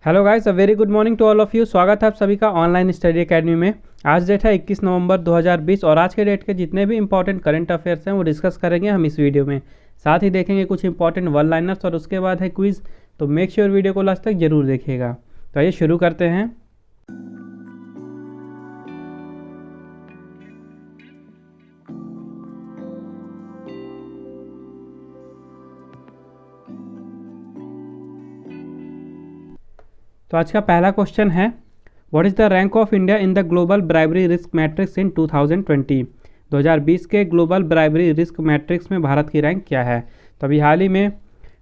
Hello guys, a very good morning to all of you. स्वागत है आप सभी का ऑनलाइन स्टडी एकेडमी में। आज डेट है 21 नवंबर 2020 और आज के डेट के जितने भी इंपॉर्टेंट करंट अफेयर्स हैं वो डिस्कस करेंगे हम इस वीडियो में। साथ ही देखेंगे कुछ इंपॉर्टेंट वन लाइनर्स और उसके बाद है क्विज। तो मेक श्योर वीडियो को लास्ट तक जरूर देखिएगा। तो आइए शुरू करते हैं। तो आज का पहला क्वेश्चन है, what is the rank of India in the global bribery risk matrix in 2020। 2020 के ग्लोबल ब्राइबरी रिस्क मैट्रिक्स में भारत की रैंक क्या है। तो अभी हाल ही में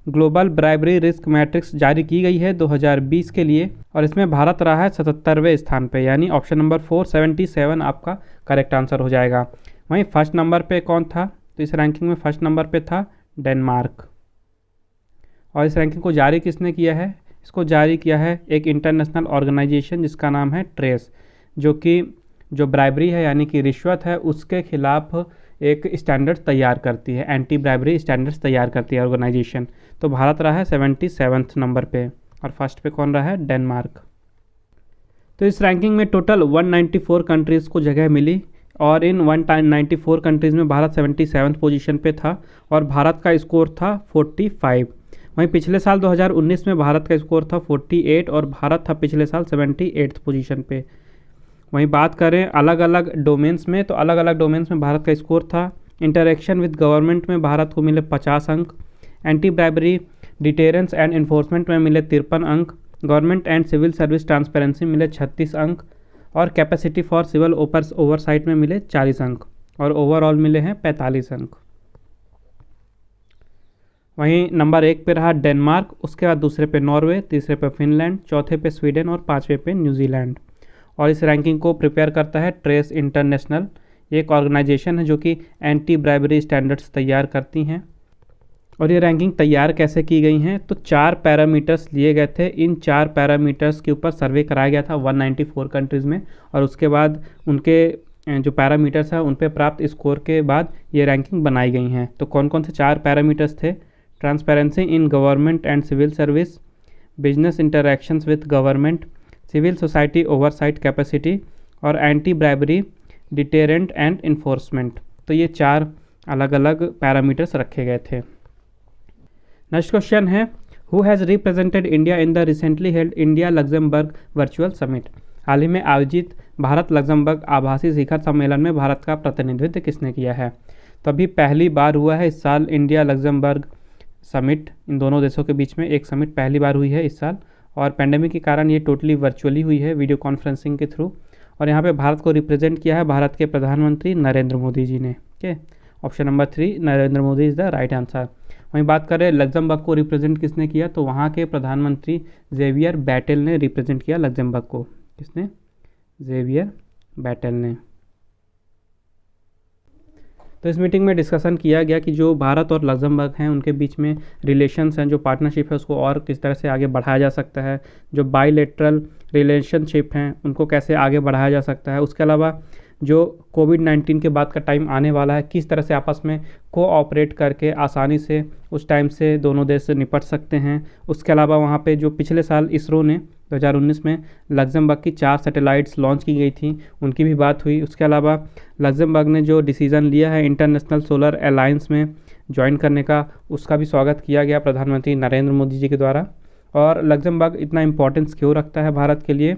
ग्लोबल ब्राइबरी रिस्क मैट्रिक्स जारी की गई है 2020 के लिए और इसमें भारत रहा है 77वें स्थान पे, यानी ऑप्शन नंबर 477 आपका करेक्ट आंसर हो जाएगा। वहीं फर्स्ट नंबर पे कौन था, तो इस रैंकिंग में फर्स्ट नंबर पे था डेनमार्क। और इस रैंकिंग को जारी किसने किया है, इसको जारी किया है एक इंटरनेशनल ऑर्गेनाइजेशन जिसका नाम है ट्रेस, जो कि जो ब्राइबरी है यानी कि रिश्वत है उसके खिलाफ एक स्टैंडर्ड तैयार करती है, एंटी ब्राइबरी स्टैंडर्ड्स तैयार करती है ऑर्गेनाइजेशन। तो भारत रहा है 77वें नंबर पे और फर्स्ट पे कौन रहा है, डेनमार्क। तो इस रैंकिंग में टोटल 194 कंट्रीज़ को जगह मिली और इन 194 कंट्रीज़ में भारत 77 पोजीशन पे था और भारत का स्कोर था 45। वहीं पिछले साल 2019 में भारत का स्कोर था 48 और भारत था पिछले साल 78 पोजीशन पे। वहीं बात करें अलग अलग डोमेन्स में, तो अलग अलग डोमेन्स में भारत का स्कोर था। इंटरेक्शन विद गवर्नमेंट में भारत को मिले 50 अंक, anti bribery deterrence and enforcement में मिले 53 अंक, government and civil service transparency मिले 36 अंक और कैपेसिटी फॉर सिविल ओवरसाइट में मिले 40 अंक और ओवरऑल मिले हैं 45 अंक। वहीं नंबर 1 पे रहा डेनमार्क, उसके बाद दूसरे पे नॉर्वे, तीसरे पे फिनलैंड, चौथे पे स्वीडन और पाँचवें पे न्यूजीलैंड। और इस रैंकिंग को प्रिपेयर करता है ट्रेस इंटरनेशनल, एक ऑर्गेनाइजेशन है जो कि एंटी ब्राइबरी स्टैंडर्ड्स तैयार करती हैं। और ये रैंकिंग तैयार कैसे की गई हैं, तो 4 पैरामीटर्स लिए गए थे। इन 4 पैरामीटर्स के ऊपर सर्वे कराया गया था 194 कंट्रीज़ में और उसके बाद उनके जो पैरामीटर्स हैं उन पे प्राप्त स्कोर के बाद ये रैंकिंग बनाई गई हैं। तो कौन कौन से 4 पैरामीटर्स थे, transparency in government and civil service, business interactions with government, civil society oversight capacity और anti bribery deterrent and enforcement. तो ये 4 अलग अलग पैरामीटर्स रखे गए थे। नेक्स्ट क्वेश्चन है, who has represented India in the recently held India Luxembourg virtual summit. हाल ही में आयोजित भारत लग्जमबर्ग आभासी शिखर सम्मेलन में भारत का प्रतिनिधित्व किसने किया है। तो अभी पहली बार हुआ है इस साल इंडिया लग्जमबर्ग समिट, इन दोनों देशों के बीच में एक समिट पहली बार हुई है इस साल और पेंडेमिक के कारण ये टोटली वर्चुअली हुई है, वीडियो कॉन्फ्रेंसिंग के थ्रू। और यहाँ पे भारत को रिप्रेजेंट किया है भारत के प्रधानमंत्री नरेंद्र मोदी जी ने। Okay, option number 3 Narendra Modi is the right answer. वहीं बात करें लग्जमबर्ग को रिप्रेजेंट किसने किया, तो वहाँ के प्रधानमंत्री जेवियर बैटेल ने रिप्रेजेंट किया लग्जमबर्ग को। किसने, जेवियर बैटेल ने। तो इस मीटिंग में डिस्कशन किया गया कि जो भारत और लग्जमबर्ग हैं उनके बीच में रिलेशंस हैं, जो पार्टनरशिप है उसको और किस तरह से आगे बढ़ाया जा सकता है, जो बायलैटरल रिलेशनशिप हैं उनको कैसे आगे बढ़ाया जा सकता है। उसके अलावा जो कोविड-19 के बाद का टाइम आने वाला है, किस तरह से आपस में कोऑपरेट करके आसानी से उस टाइम से दोनों देश निपट सकते हैं। उसके अलावा वहाँ पे जो पिछले साल इसरो ने 2019 में लग्जमबर्ग की 4 सैटेलाइट्स लॉन्च की गई थी, उनकी भी बात हुई। उसके अलावा लग्जमबर्ग ने जो डिसीज़न लिया है इंटरनेशनल सोलर अलायंस में ज्वाइन करने का, उसका भी स्वागत किया गया प्रधानमंत्री नरेंद्र मोदी जी के द्वारा। और लग्जमबर्ग इतना इम्पोर्टेंस क्यों रखता है भारत के लिए,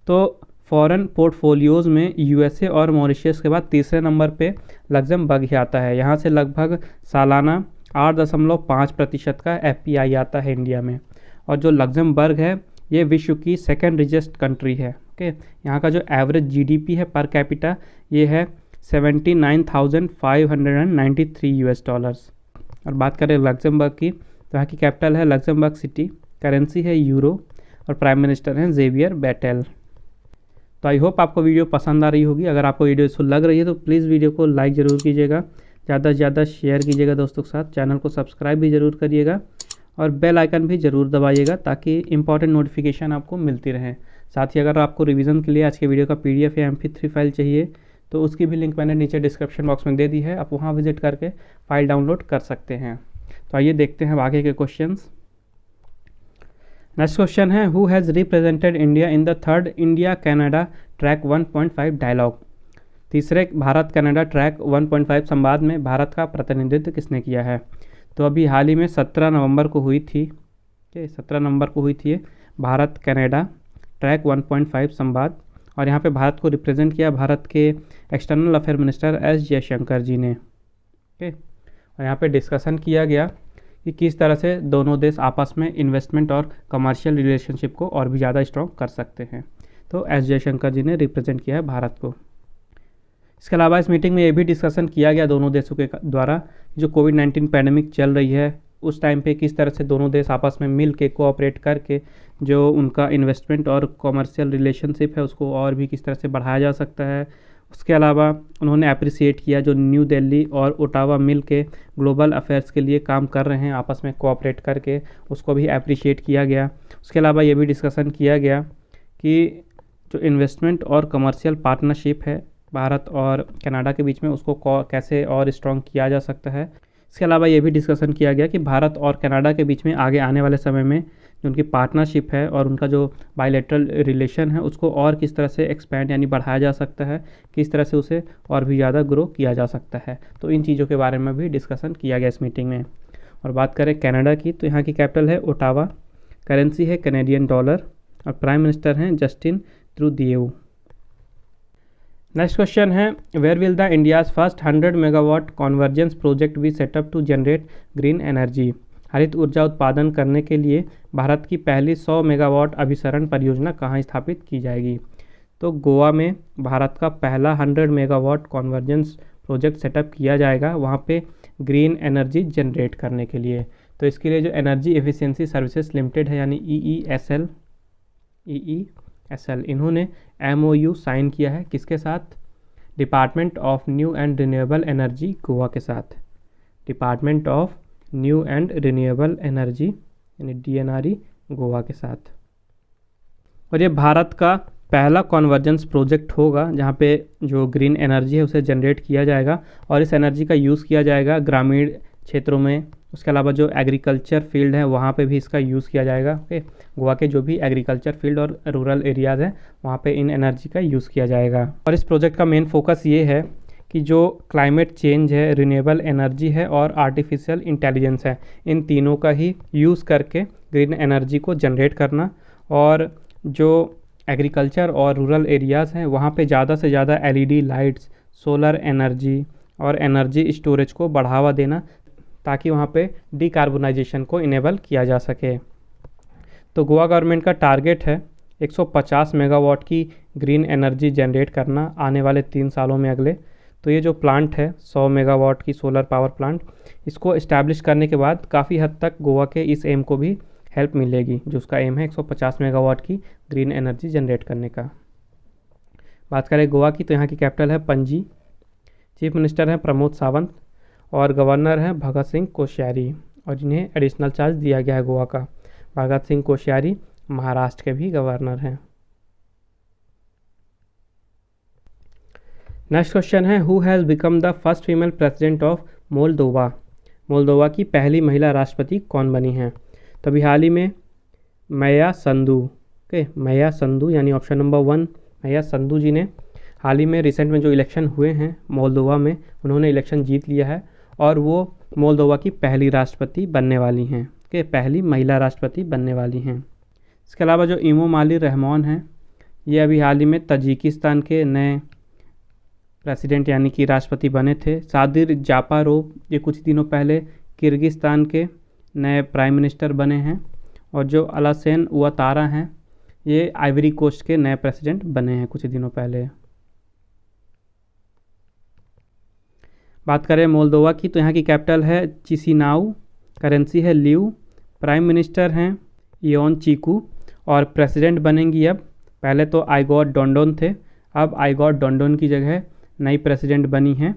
तो फॉरेन पोर्टफोलियोज़ में यूएसए और मॉरिशस के बाद तीसरे नंबर पे लग्जमबर्ग ही आता है। यहाँ से लगभग सालाना 8.5% का एफपीआई आता है इंडिया में। और जो लग्जमबर्ग है ये विश्व की सेकेंड रिचेस्ट कंट्री है। ओके, यहाँ का जो एवरेज जीडीपी है पर कैपिटा ये है $79,593। और बात करें लग्जमबर्ग की, तो यहाँ की कैपिटल है लग्जमबर्ग सिटी, करेंसी है यूरो और प्राइम मिनिस्टर हैं जेवियर बैटेल। तो आई होप आपको वीडियो पसंद आ रही होगी। अगर आपको वीडियो यूजफुल लग रही है तो प्लीज़ वीडियो को लाइक ज़रूर कीजिएगा, ज़्यादा से ज़्यादा शेयर कीजिएगा दोस्तों के साथ, चैनल को सब्सक्राइब भी ज़रूर करिएगा और बेल आइकन भी ज़रूर दबाइएगा ताकि इंपॉर्टेंट नोटिफिकेशन आपको मिलती रहे। साथ ही अगर आपको रिवीजन के लिए आज के वीडियो का PDF या MP3 फाइल चाहिए तो उसकी भी लिंक मैंने नीचे डिस्क्रिप्शन बॉक्स में दे दी है, आप वहाँ विजिट करके फाइल डाउनलोड कर सकते हैं। तो आइए देखते हैं आगे के क्वेश्चंस। नेक्स्ट क्वेश्चन है, who has represented India in the third India Canada track 1.5 dialogue. तीसरे भारत कनाडा ट्रैक 1.5 संवाद में भारत का प्रतिनिधित्व किसने किया है। तो अभी हाल ही में 17 नवंबर को हुई थी, 17 नवंबर को हुई थी ये भारत कनाडा ट्रैक 1.5 संवाद, और यहाँ पे भारत को रिप्रेजेंट किया भारत के external affair minister S Jaishankar ji ने। ओके, और यहाँ पे डिस्कशन किया गया कि किस तरह से दोनों देश आपस में इन्वेस्टमेंट और कमर्शियल रिलेशनशिप को और भी ज़्यादा स्ट्रॉन्ग कर सकते हैं। तो एस जयशंकर जी ने रिप्रेजेंट किया है भारत को। इसके अलावा इस मीटिंग में ये भी डिस्कशन किया गया दोनों देशों के द्वारा, जो कोविड-19 पैंडेमिक चल रही है उस टाइम पे किस तरह से दोनों देश आपस में मिल के कोऑपरेट करके जो उनका इन्वेस्टमेंट और कॉमर्शियल रिलेशनशिप है उसको और भी किस तरह से बढ़ाया जा सकता है। उसके अलावा उन्होंने अप्रिसिएट किया जो न्यू दिल्ली और ओटावा मिल के ग्लोबल अफेयर्स के लिए काम कर रहे हैं आपस में कोऑपरेट करके, उसको भी अप्रिशिएट किया गया। उसके अलावा ये भी डिस्कशन किया गया कि जो इन्वेस्टमेंट और कमर्शियल पार्टनरशिप है भारत और कनाडा के बीच में उसको कैसे और स्ट्रॉन्ग किया जा सकता है। इसके अलावा ये भी डिस्कशन किया गया कि भारत और कनाडा के बीच में आगे आने वाले समय में जो उनकी पार्टनरशिप है और उनका जो बायलैटरल रिलेशन है उसको और किस तरह से एक्सपैंड यानी बढ़ाया जा सकता है, किस तरह से उसे और भी ज़्यादा ग्रो किया जा सकता है। तो इन चीज़ों के बारे में भी डिस्कशन किया गया इस मीटिंग में। और बात करें कनाडा की, तो यहाँ की कैपिटल है ओटावा, करेंसी है कैनेडियन डॉलर, और प्राइम मिनिस्टर हैं जस्टिन ट्रूडियो। नेक्स्ट क्वेश्चन है, where will the India's first 100 megawatt convergence project be set up to generate green energy. हरित ऊर्जा उत्पादन करने के लिए भारत की पहली 100 मेगावाट अभिसरण परियोजना कहाँ स्थापित की जाएगी। तो गोवा में भारत का पहला 100 मेगावाट कॉन्वर्जेंस प्रोजेक्ट सेटअप किया जाएगा, वहाँ पे ग्रीन एनर्जी जनरेट करने के लिए। तो इसके लिए जो एनर्जी एफिशिएंसी सर्विसेज लिमिटेड है यानी EESL इन्होंने MOU साइन किया है किसके साथ, department of new and renewable energy Goa के साथ, department of new and renewable energy यानी DNRE गोवा के साथ। और ये भारत का पहला कॉन्वर्जेंस प्रोजेक्ट होगा जहाँ पे जो ग्रीन एनर्जी है उसे जनरेट किया जाएगा और इस एनर्जी का यूज़ किया जाएगा ग्रामीण क्षेत्रों में। उसके अलावा जो एग्रीकल्चर फील्ड है वहाँ पे भी इसका यूज़ किया जाएगा। ओके, गोवा के जो भी एग्रीकल्चर फील्ड और रूरल एरियाज़ हैं वहाँ पे इन एनर्जी का यूज़ किया जाएगा। और इस प्रोजेक्ट का मेन फोकस ये है कि जो क्लाइमेट चेंज है, रिन्यूएबल एनर्जी है और आर्टिफिशियल इंटेलिजेंस है, इन तीनों का ही यूज़ करके ग्रीन एनर्जी को जनरेट करना, और जो एग्रीकल्चर और रूरल एरियाज़ हैं वहाँ पे ज़्यादा से ज़्यादा LED लाइट्स, सोलर एनर्जी और एनर्जी स्टोरेज को बढ़ावा देना ताकि वहाँ पे डिकार्बोनाइजेशन को इनेबल किया जा सके। तो गोवा गवर्नमेंट का टारगेट है 150 मेगावाट की ग्रीन एनर्जी जनरेट करना आने वाले 3 सालों में अगले। तो ये जो प्लांट है 100 मेगावाट की सोलर पावर प्लांट, इसको इस्टेब्लिश करने के बाद काफ़ी हद तक गोवा के इस एम को भी हेल्प मिलेगी, जो उसका एम है 150 मेगावाट की ग्रीन एनर्जी जनरेट करने का। बात करें गोवा की, तो यहाँ की कैपिटल है पणजी, चीफ मिनिस्टर हैं प्रमोद सावंत और गवर्नर हैं भगत सिंह कोश्यारी, और जिन्हें एडिशनल चार्ज दिया गया है गोवा का। भगत सिंह कोश्यारी महाराष्ट्र के भी गवर्नर हैं। नेक्स्ट क्वेश्चन है, who has become the first female president of Moldova. Moldova की पहली महिला राष्ट्रपति कौन बनी हैं। तो अभी हाल ही में माया संधू, ओके, माया संधू यानी ऑप्शन नंबर 1 माया संधू जी ने हाल ही में रिसेंट में जो इलेक्शन हुए हैं मोल्दोवा में, उन्होंने इलेक्शन जीत लिया है और वो मोल्दोवा की पहली राष्ट्रपति बनने वाली हैं, ओके, पहली महिला राष्ट्रपति बनने वाली हैं। इसके अलावा जो इमोमाली रहमान हैं, ये अभी हाल ही में तजिकिस्तान के नए प्रेसिडेंट यानी कि राष्ट्रपति बने थे। सादिर जापारोव ये कुछ दिनों पहले किर्गिस्तान के नए प्राइम मिनिस्टर बने हैं, और जो अलासेन उआतारा हैं ये आइवरी कोस्ट के नए प्रेसिडेंट बने हैं कुछ दिनों पहले। बात करें मोल्दोवा की, तो यहाँ की कैपिटल है चिसिनाउ, करेंसी है ल्यू, प्राइम मिनिस्टर हैं इयोन चीकू, और प्रेसिडेंट बनेंगी अब, पहले तो आइगोर डोंडोन थे, अब आइगोर डोंडोन की जगह नई प्रेसिडेंट बनी हैं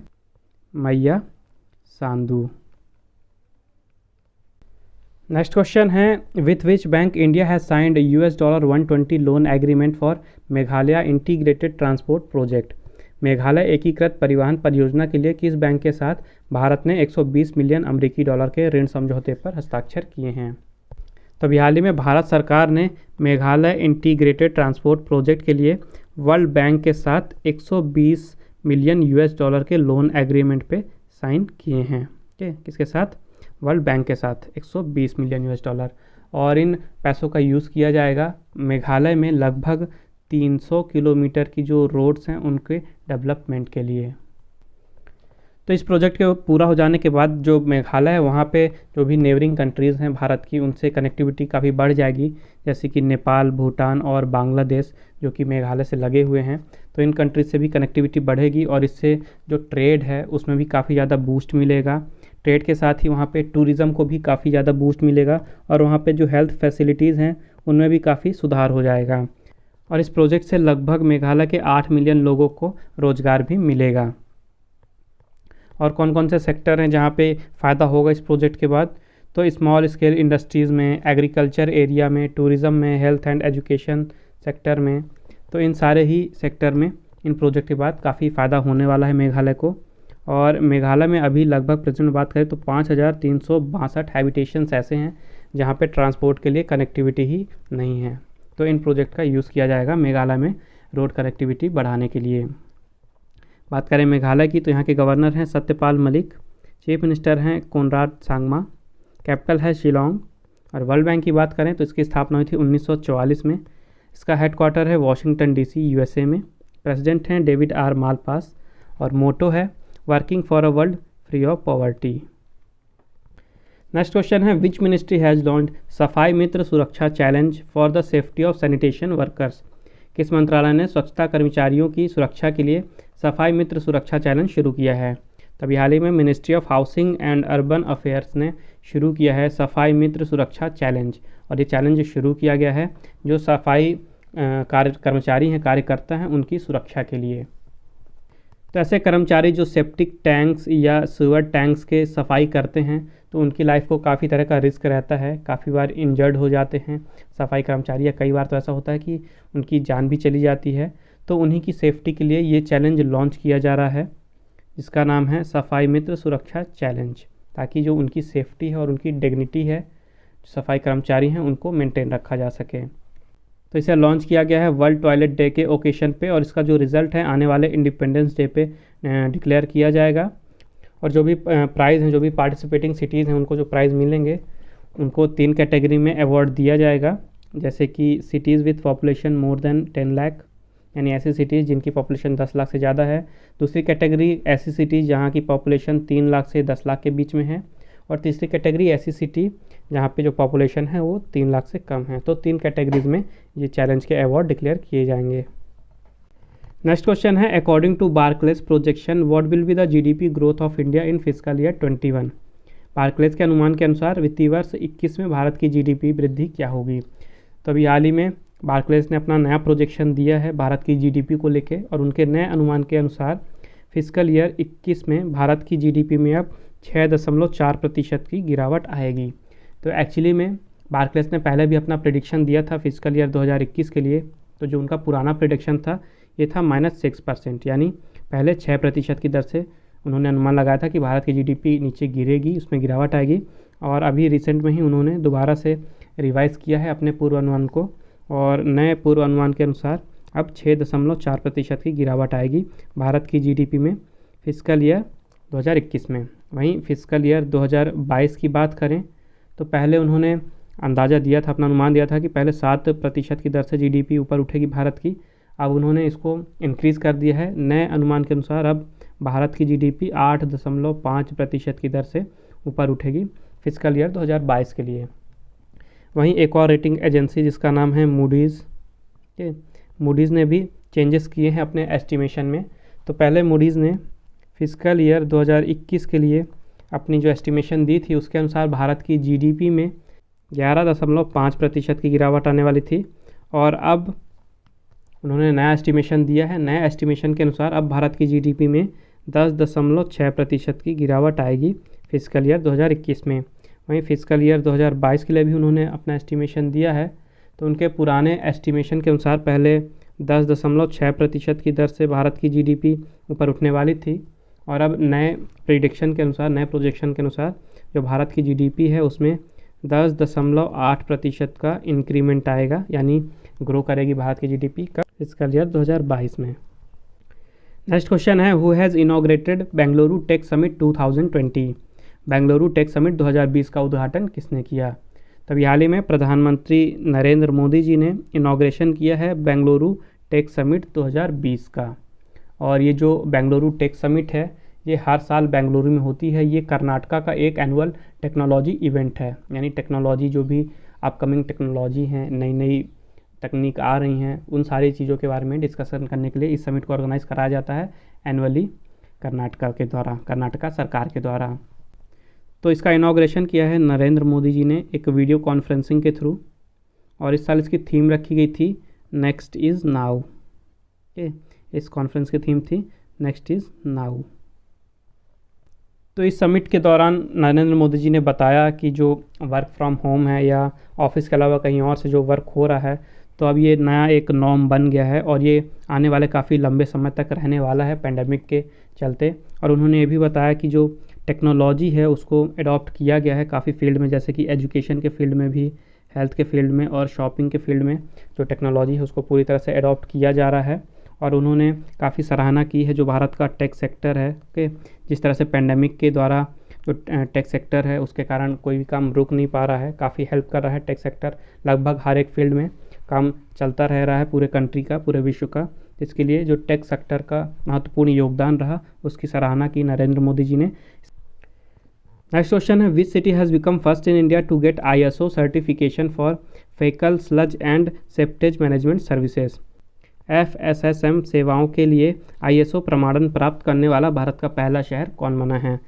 माया संधू। नेक्स्ट क्वेश्चन है, with which bank India has signed $120 loan agreement for Meghalaya integrated transport project. Meghalaya एकीकृत परिवहन परियोजना के लिए किस बैंक के साथ भारत ने $120 मिलियन के ऋण समझौते पर हस्ताक्षर किए हैं। तो अभी हाल ही में भारत सरकार ने मेघालय इंटीग्रेटेड ट्रांसपोर्ट प्रोजेक्ट के लिए वर्ल्ड बैंक के साथ 120 मिलियन US डॉलर के लोन एग्रीमेंट पे साइन किए हैं। ठीक है, किसके साथ? वर्ल्ड बैंक के साथ 120 मिलियन US डॉलर। और इन पैसों का यूज़ किया जाएगा मेघालय में लगभग 300 किलोमीटर की जो रोड्स हैं उनके डेवलपमेंट के लिए। तो इस प्रोजेक्ट के पूरा हो जाने के बाद जो मेघालय है वहाँ पे जो भी नेबरिंग कंट्रीज़ हैं भारत की, उनसे कनेक्टिविटी काफ़ी बढ़ जाएगी, जैसे कि नेपाल, भूटान और बांग्लादेश जो कि मेघालय से लगे हुए हैं। तो इन कंट्रीज से भी कनेक्टिविटी बढ़ेगी और इससे जो ट्रेड है उसमें भी काफ़ी ज़्यादा बूस्ट मिलेगा। ट्रेड के साथ ही वहाँ पे टूरिज़्म को भी काफ़ी ज़्यादा बूस्ट मिलेगा और वहाँ पे जो हेल्थ फैसिलिटीज़ हैं उनमें भी काफ़ी सुधार हो जाएगा। और इस प्रोजेक्ट से लगभग मेघालय के 8 मिलियन लोगों को रोज़गार भी मिलेगा। और कौन कौन से सेक्टर हैं जहाँ पे फ़ायदा होगा इस प्रोजेक्ट के बाद? तो स्मॉल स्केल इंडस्ट्रीज़ में, एग्रीकल्चर एरिया में, टूरिज़्म में, हेल्थ एंड एजुकेशन सेक्टर में, तो इन सारे ही सेक्टर में इन प्रोजेक्ट के बाद काफ़ी फ़ायदा होने वाला है मेघालय को। और मेघालय में अभी लगभग प्रेजेंट में बात करें तो 5362 हैबिटेशंस ऐसे हैं जहाँ पे ट्रांसपोर्ट के लिए कनेक्टिविटी ही नहीं है। तो इन प्रोजेक्ट का यूज़ किया जाएगा मेघालय में रोड कनेक्टिविटी बढ़ाने के लिए। बात करें मेघालय की तो यहाँ के गवर्नर हैं सत्यपाल मलिक, चीफ मिनिस्टर हैं कोनराड सांगमा, कैपिटल है शिलोंग। और वर्ल्ड बैंक की बात करें तो इसकी स्थापना हुई थी 1944 में। इसका हेडक्वार्टर है वॉशिंगटन DC USA में। प्रेसिडेंट हैं डेविड R मालपास और मोटो है working for a world free of poverty. Next question है विच मिनिस्ट्री हैज़ लॉन्च्ड सफाई मित्र सुरक्षा challenge for the safety of sanitation workers? किस मंत्रालय ने स्वच्छता कर्मचारियों की सुरक्षा के लिए सफाई मित्र सुरक्षा चैलेंज शुरू किया है? तभी हाल ही में ministry of housing and urban affairs ने शुरू किया है सफाई मित्र सुरक्षा चैलेंज। और ये चैलेंज शुरू किया गया है जो सफाई कर्मचारी हैं, कार्यकर्ता हैं, उनकी सुरक्षा के लिए। तो ऐसे कर्मचारी जो सेप्टिक टैंक्स या सीवर टैंक्स के सफाई करते हैं तो उनकी लाइफ को काफ़ी तरह का रिस्क रहता है, काफ़ी बार इंजर्ड हो जाते हैं सफाई कर्मचारी, या कई बार तो ऐसा होता है कि उनकी जान भी चली जाती है। तो उन्हीं की सेफ्टी के लिए ये चैलेंज लॉन्च किया जा रहा है जिसका नाम है सफाई मित्र सुरक्षा चैलेंज, ताकि जो उनकी सेफ्टी है और उनकी डिग्निटी है, सफाई कर्मचारी हैं, उनको मेंटेन रखा जा सके। तो इसे लॉन्च किया गया है वर्ल्ड टॉयलेट डे के ओकेशन पे और इसका जो रिज़ल्ट है आने वाले इंडिपेंडेंस डे पे डिक्लेयर किया जाएगा। और जो भी प्राइज़ हैं, जो भी पार्टिसिपेटिंग सिटीज़ हैं, उनको जो प्राइज़ मिलेंगे उनको 3 कैटेगरी में अवार्ड दिया जाएगा, जैसे कि cities with population more than 10 lakh, यानी ऐसी सिटीज़ जिनकी पॉपुलेशन 10 लाख से ज़्यादा है। दूसरी कैटेगरी ऐसी सिटीज़ जहाँ की पॉपुलेशन 3 लाख से 10 लाख के बीच में है। और तीसरी कैटेगरी ऐसी सिटी जहाँ पे जो पॉपुलेशन है वो 3 लाख से कम है। तो 3 कैटेगरीज में ये चैलेंज के अवार्ड डिक्लेयर किए जाएंगे। नेक्स्ट क्वेश्चन है according to Barclays projection what will be the GDP growth of India in physical year 21? Barclays के अनुमान के अनुसार वित्तीय वर्ष 21 में भारत की GDP वृद्धि क्या होगी? तो अभी हाल ही में बार्कलेज ने अपना नया प्रोजेक्शन दिया है भारत की GDP को लेके और उनके नए अनुमान के अनुसार फिजिकल ईयर 21 में भारत की GDP में अब 6.4% की गिरावट आएगी। तो एक्चुअली में बार्कलेज ने पहले भी अपना प्रेडिक्शन दिया था फिजिकल ईयर 2021 के लिए। तो जो उनका पुराना प्रेडिक्शन था ये था -6%, यानी पहले 6% की दर से उन्होंने अनुमान लगाया था कि भारत की GDP नीचे गिरेगी, उसमें गिरावट आएगी। और अभी रिसेंट में ही उन्होंने दोबारा से रिवाइज़ किया है अपने पूर्वानुमान को और नए पूर्वानुमान के अनुसार अब 6.4% की गिरावट आएगी भारत की GDP में फिजिकल ईयर 2021 में। वहीं फिजिकल ईयर 2022 की बात करें तो पहले उन्होंने अंदाज़ा दिया था, अपना अनुमान दिया था कि पहले 7% की दर से GDP ऊपर उठेगी भारत की। अब उन्होंने इसको इंक्रीज़ कर दिया है, नए अनुमान के अनुसार अब भारत की GDP 8.5% की दर से ऊपर उठेगी फिजिकल ईयर 2022 के लिए। वहीं एक और रेटिंग एजेंसी जिसका नाम है मूडीज़, मूडीज़ ने भी चेंजेस किए हैं अपने एस्टिमेशन में। तो पहले मूडीज़ ने फिजिकल ईयर 2021 के लिए अपनी जो एस्टिमेशन दी थी उसके अनुसार भारत की GDP में 11.5% की गिरावट आने वाली थी और अब उन्होंने नया एस्टिमेशन दिया है। नए एस्टिमेशन के अनुसार अब भारत की GDP में 10.6% की गिरावट आएगी फिजिकल ईयर 2021 में। वहीं फिजिकल ईयर 2022 के लिए भी उन्होंने अपना एस्टिमेशन दिया है। तो उनके पुराने एस्टिमेशन के अनुसार पहले 10.6% की दर से भारत की GDP ऊपर उठने वाली थी और अब नए प्रिडिक्शन के अनुसार, नए प्रोजेक्शन के अनुसार जो भारत की GDP है उसमें 10.8% का इंक्रीमेंट आएगा, यानी ग्रो करेगी भारत की जीडीपी का फिस्कल ईयर 2022 में। नेक्स्ट क्वेश्चन है, who has inaugurated Bengaluru tech summit 2020? Bengaluru tech summit 2020 का उद्घाटन किसने किया? तभी हाल ही में प्रधानमंत्री नरेंद्र मोदी जी ने इनॉग्रेशन किया है बेंगलुरु टेक समिट 2020 का। और ये जो बेंगलुरु टेक समिट है ये हर साल बेंगलुरु में होती है। ये कर्नाटका का एक एनुअल टेक्नोलॉजी इवेंट है, यानी टेक्नोलॉजी जो भी अपकमिंग टेक्नोलॉजी हैं, नई नई तकनीक आ रही हैं, उन सारी चीज़ों के बारे में डिस्कशन करने के लिए इस समिट को ऑर्गेनाइज कराया जाता है एनुअली कर्नाटका सरकार के द्वारा। तो इसका इनॉग्रेशन किया है नरेंद्र मोदी जी ने एक वीडियो कॉन्फ्रेंसिंग के थ्रू, और इस साल इसकी थीम रखी गई थी नेक्स्ट इज़ नाउ। ओके, इस कॉन्फ्रेंस की थीम थी नेक्स्ट इज़ नाउ। तो इस समिट के दौरान नरेंद्र मोदी जी ने बताया कि जो वर्क फ्रॉम होम है या ऑफिस के अलावा कहीं और से जो वर्क हो रहा है, तो अब ये नया एक नॉर्म बन गया है और ये आने वाले काफ़ी लंबे समय तक रहने वाला है पेंडेमिक के चलते। और उन्होंने ये भी बताया कि जो टेक्नोलॉजी है उसको अडॉप्ट किया गया है काफ़ी फील्ड में, जैसे कि एजुकेशन के फील्ड में भी, हेल्थ के फील्ड में और शॉपिंग के फील्ड में जो टेक्नोलॉजी है उसको पूरी तरह से अडॉप्ट किया जा रहा है। और उन्होंने काफ़ी सराहना की है जो भारत का टेक सेक्टर है कि जिस तरह से पेंडेमिक के द्वारा जो टेक सेक्टर है उसके कारण कोई भी काम रुक नहीं पा रहा है, काफ़ी हेल्प कर रहा है टेक सेक्टर। लगभग हर एक फील्ड में काम चलता रह रहा है पूरे कंट्री का, पूरे विश्व का। इसके लिए जो टेक सेक्टर का महत्वपूर्ण योगदान रहा उसकी सराहना की नरेंद्र मोदी जी ने। नेक्स्ट क्वेश्चन है, which city has become first in India to get ISO certification for faecal sludge and septage management services? FSSM सेवाओं के लिए ISO प्रमाणन प्राप्त करने वाला भारत का पहला शहर कौन बना है?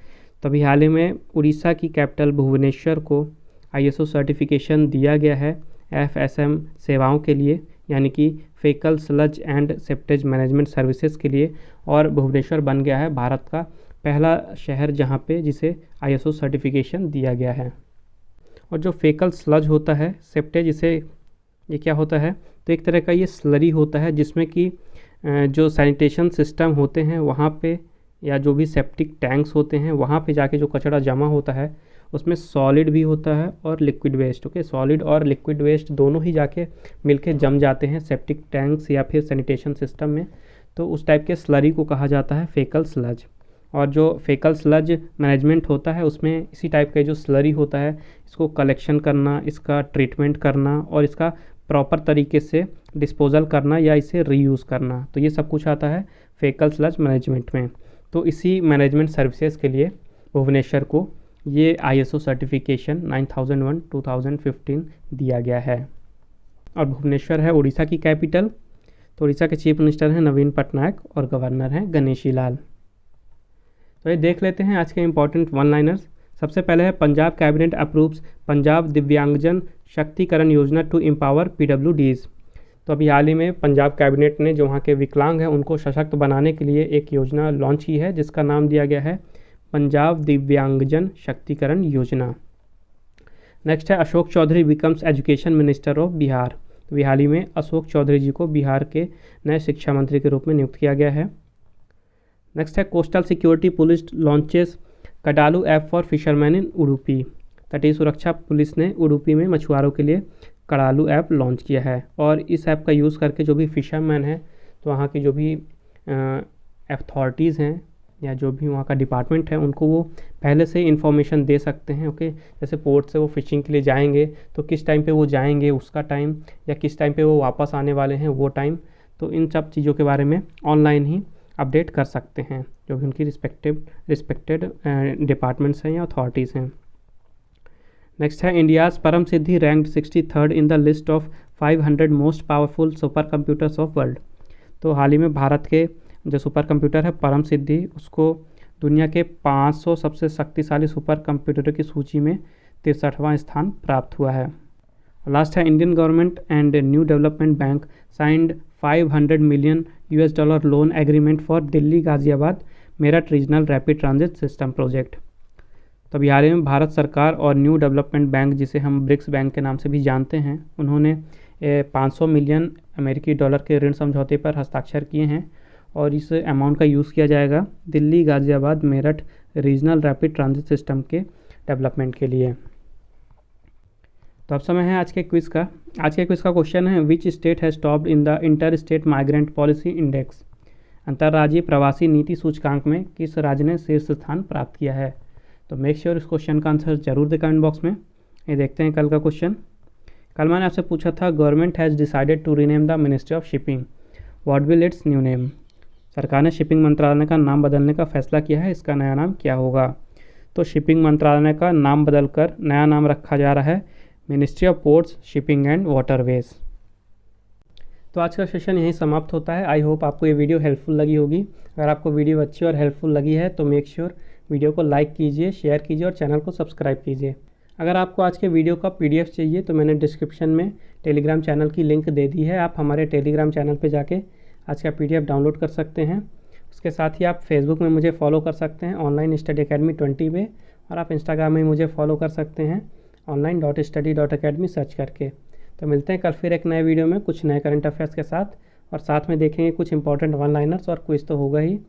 तो अभी हाल ही में उड़ीसा की कैपिटल भुवनेश्वर को ISO सर्टिफिकेशन दिया गया है FSM सेवाओं के लिए, यानी कि faecal sludge and septage management services के लिए। और भुवनेश्वर बन गया है भारत का पहला शहर जहां पे जिसे ISO सर्टिफिकेशन दिया गया है। और जो फेकल स्लज होता है, सेप्टेज, इसे ये क्या होता है, तो एक तरह का ये स्लरी होता है जिसमें कि जो सैनिटेशन सिस्टम होते हैं वहाँ पे, या जो भी सेप्टिक टैंक्स होते हैं वहाँ पे जाके जो कचरा जमा होता है उसमें सॉलिड भी होता है और लिक्विड वेस्ट। ओके, सॉलिड और लिक्विड वेस्ट दोनों ही जाके मिलके जम जाते हैं सेप्टिक टैंक्स या फिर सैनिटेशन सिस्टम में, तो उस टाइप के स्लरी को कहा जाता है फेकल स्लज। और जो फेकल स्लज मैनेजमेंट होता है उसमें इसी टाइप का जो स्लरी होता है इसको कलेक्शन करना, इसका ट्रीटमेंट करना और इसका प्रॉपर तरीके से डिस्पोजल करना या इसे रीयूज़ करना, तो ये सब कुछ आता है फेकल स्लज मैनेजमेंट में। तो इसी मैनेजमेंट सर्विसेज के लिए भुवनेश्वर को ये ISO सर्टिफिकेशन 9001/2015 दिया गया है। और भुवनेश्वर है उड़ीसा की कैपिटल। तो उड़ीसा के चीफ मिनिस्टर हैं नवीन पटनायक और गवर्नर हैं गणेशी लाल। तो ये देख लेते हैं आज के इंपॉर्टेंट वन लाइनर्स। सबसे पहले है, पंजाब कैबिनेट अप्रूव्स पंजाब दिव्यांगजन शक्तिकरण योजना टू एम्पावर PWDs। तो अभी हाल ही में पंजाब कैबिनेट ने जो वहाँ के विकलांग हैं उनको सशक्त बनाने के लिए एक योजना लॉन्च की है जिसका नाम दिया गया है पंजाब दिव्यांगजन शक्तिकरण योजना। नेक्स्ट है, Ashok Chaudhary becomes education minister of Bihar. तो हाल ही में अशोक चौधरी जी को बिहार के नए शिक्षा मंत्री के रूप में नियुक्त किया गया है। नेक्स्ट है, coastal security police launches Kadalu app for fisherman in Udupi. तटीय सुरक्षा पुलिस ने उडुपी में मछुआरों के लिए कडालू ऐप लॉन्च किया है। और इस ऐप का यूज़ करके जो भी फिशरमैन है, तो वहाँ की जो भी अथॉरिटीज़ हैं या जो भी वहाँ का डिपार्टमेंट है उनको वो पहले से इन्फॉर्मेशन दे सकते हैं। ओके, जैसे पोर्ट से वो फ़िशिंग के लिए जाएंगे तो किस टाइम पे वो जाएंगे उसका टाइम, या किस टाइम पे वो वापस आने वाले हैं वो टाइम, तो इन सब चीज़ों के बारे में ऑनलाइन ही अपडेट कर सकते हैं जो भी उनकी रिस्पेक्टेड डिपार्टमेंट्स हैं या अथॉरिटीज़ हैं। नेक्स्ट है, India's Param Siddhi ranked 63rd in the list of 500 most powerful super computers of world. तो हाल ही में भारत के जो सुपर कंप्यूटर है परम सिद्धि, उसको दुनिया के 500 सबसे शक्तिशाली सुपर कंप्यूटरों की सूची में 63वां स्थान प्राप्त हुआ है। लास्ट है, Indian government and new development bank signed $500 million loan agreement for Delhi Ghaziabad Meerut regional rapid transit system project. तो अभी हाल ही में भारत सरकार और न्यू डेवलपमेंट बैंक, जिसे हम ब्रिक्स बैंक के नाम से भी जानते हैं, उन्होंने 500 मिलियन अमेरिकी डॉलर के ऋण समझौते पर हस्ताक्षर किए हैं और इस अमाउंट का यूज़ किया जाएगा Delhi Ghaziabad Meerut regional rapid transit system के डेवलपमेंट के लिए। तो अब समय है आज के क्विज़ का। आज के क्विज़ का क्वेश्चन है, which state has topped in the inter state migrant policy index. अंतर्राज्यीय प्रवासी नीति सूचकांक में किस राज्य ने शीर्ष स्थान प्राप्त किया है। तो मेक श्योर इस क्वेश्चन का आंसर जरूर दें कमेंट बॉक्स में। ये देखते हैं कल का क्वेश्चन। कल मैंने आपसे पूछा था, government has decided to rename the ministry of shipping, what will its new name. सरकार ने शिपिंग मंत्रालय का नाम बदलने का फैसला किया है, इसका नया नाम क्या होगा। तो शिपिंग मंत्रालय का नाम बदलकर नया नाम रखा जा रहा है ministry of ports, shipping and waterways. तो आज का सेशन यहीं समाप्त होता है। आई होप आपको ये वीडियो हेल्पफुल लगी होगी। अगर आपको वीडियो अच्छी और हेल्पफुल लगी है तो मेक श्योर वीडियो को लाइक कीजिए, शेयर कीजिए और चैनल को सब्सक्राइब कीजिए। अगर आपको आज के वीडियो का PDF चाहिए तो मैंने डिस्क्रिप्शन में टेलीग्राम चैनल की लिंक दे दी है। आप हमारे टेलीग्राम चैनल पे जाके आज का PDF डाउनलोड कर सकते हैं। उसके साथ ही आप फेसबुक में मुझे फॉलो कर सकते हैं ऑनलाइन स्टडी अकेडमी 20 पे, और आप इंस्टाग्राम में मुझे फॉलो कर सकते हैं online.study.academy सर्च करके। तो मिलते हैं कल फिर एक नए वीडियो में कुछ नए करंट अफेयर्स के साथ, और साथ में देखेंगे कुछ इंपॉर्टेंट वन लाइनर्स और क्विज तो होगा ही।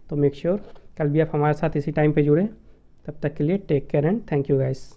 तो मेक श्योर कल भी आप हमारे साथ इसी टाइम पे जुड़े। तब तक के लिए take care and thank you guys.